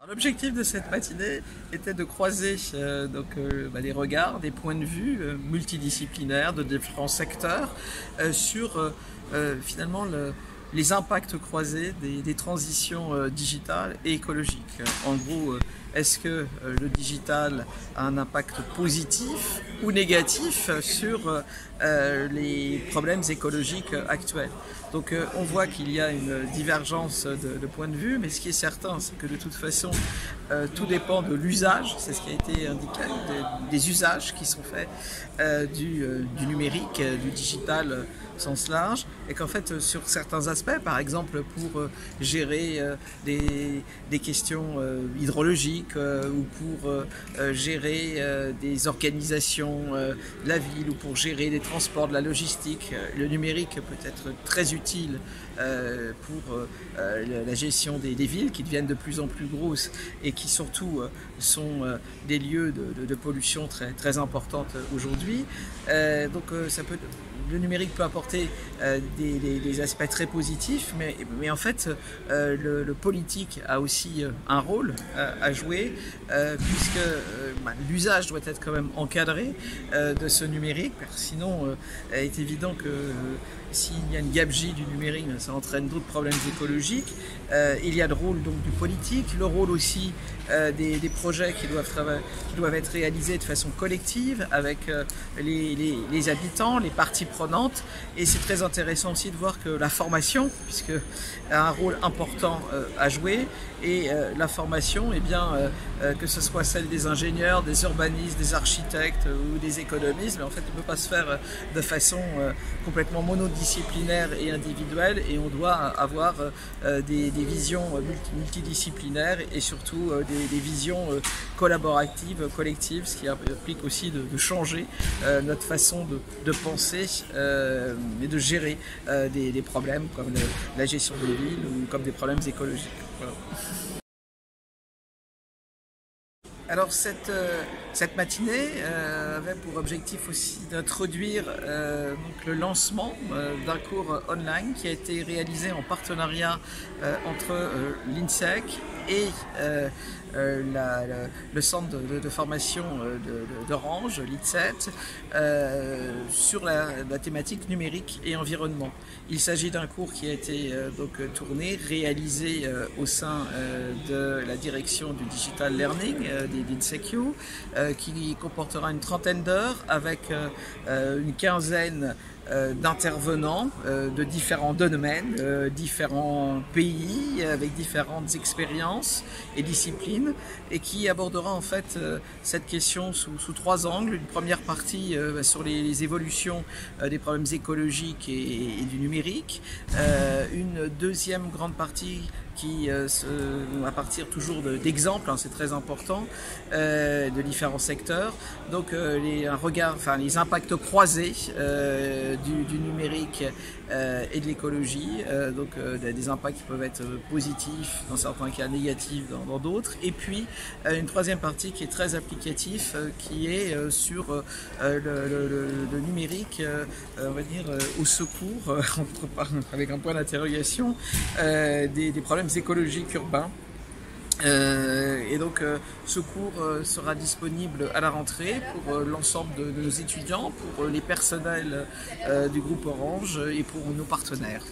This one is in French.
L'objectif de cette matinée était de croiser des regards, des points de vue multidisciplinaires de différents secteurs sur finalement les impacts croisés des transitions digitales et écologiques. En gros, est-ce que le digital a un impact positif ou négatif sur les problèmes écologiques actuels? Donc on voit qu'il y a une divergence de points de vue, mais ce qui est certain, c'est que de toute façon, tout dépend de l'usage, c'est ce qui a été indiqué, des usages qui sont faits du numérique, du digital au sens large, et qu'en fait sur certains aspects, par exemple pour gérer des questions hydrologiques ou pour gérer des organisations de la ville ou pour gérer des transports, de la logistique, le numérique peut être très utile pour la gestion des villes qui deviennent de plus en plus grosses et qui surtout sont des lieux de pollution très importante aujourd'hui. Le numérique peut apporter des aspects très positifs, mais en fait le politique a aussi un rôle à jouer puisque l'usage doit être quand même encadré de ce numérique, car sinon il est évident que s'il y a une gabegie du numérique, ça entraîne d'autres problèmes écologiques. Il y a le rôle donc du politique, le rôle aussi des projets qui doivent être réalisés de façon collective avec les habitants, les parties prenantes. Et c'est très intéressant aussi de voir que la formation, puisque a un rôle important à jouer, et la formation, que ce soit celle des ingénieurs, des urbanistes, des architectes ou des économistes, mais en fait ne peut pas se faire de façon complètement monodisciplinaire et individuelle, et on doit avoir des visions multidisciplinaires et surtout des visions collaboratives, collectives, ce qui implique aussi de changer notre façon de penser et de gérer des problèmes comme la gestion des villes ou comme des problèmes écologiques. Voilà. Alors cette matinée avait pour objectif aussi d'introduire le lancement d'un cours online qui a été réalisé en partenariat entre l'INSEC et le centre de formation d'Orange, l'ITSET, sur la thématique numérique et environnement. Il s'agit d'un cours qui a été tourné, réalisé au sein de la direction du Digital Learning d'INSECU, qui comportera une trentaine d'heures avec une quinzaine d'intervenants de différents domaines, différents pays, avec différentes expériences et disciplines, et qui abordera en fait cette question sous trois angles. Une première partie sur les évolutions des problèmes écologiques et du numérique, une deuxième grande partie qui, à partir toujours d'exemples, c'est très important, de différents secteurs. Donc les impacts croisés du numérique et de l'écologie, des impacts qui peuvent être positifs dans certains cas, négatifs dans d'autres. Et puis une troisième partie qui est très applicative, qui est sur le numérique, on va dire au secours, avec un point d'interrogation, des problèmes écologiques urbains. Et donc ce cours sera disponible à la rentrée pour l'ensemble de nos étudiants, pour les personnels du groupe Orange et pour nos partenaires.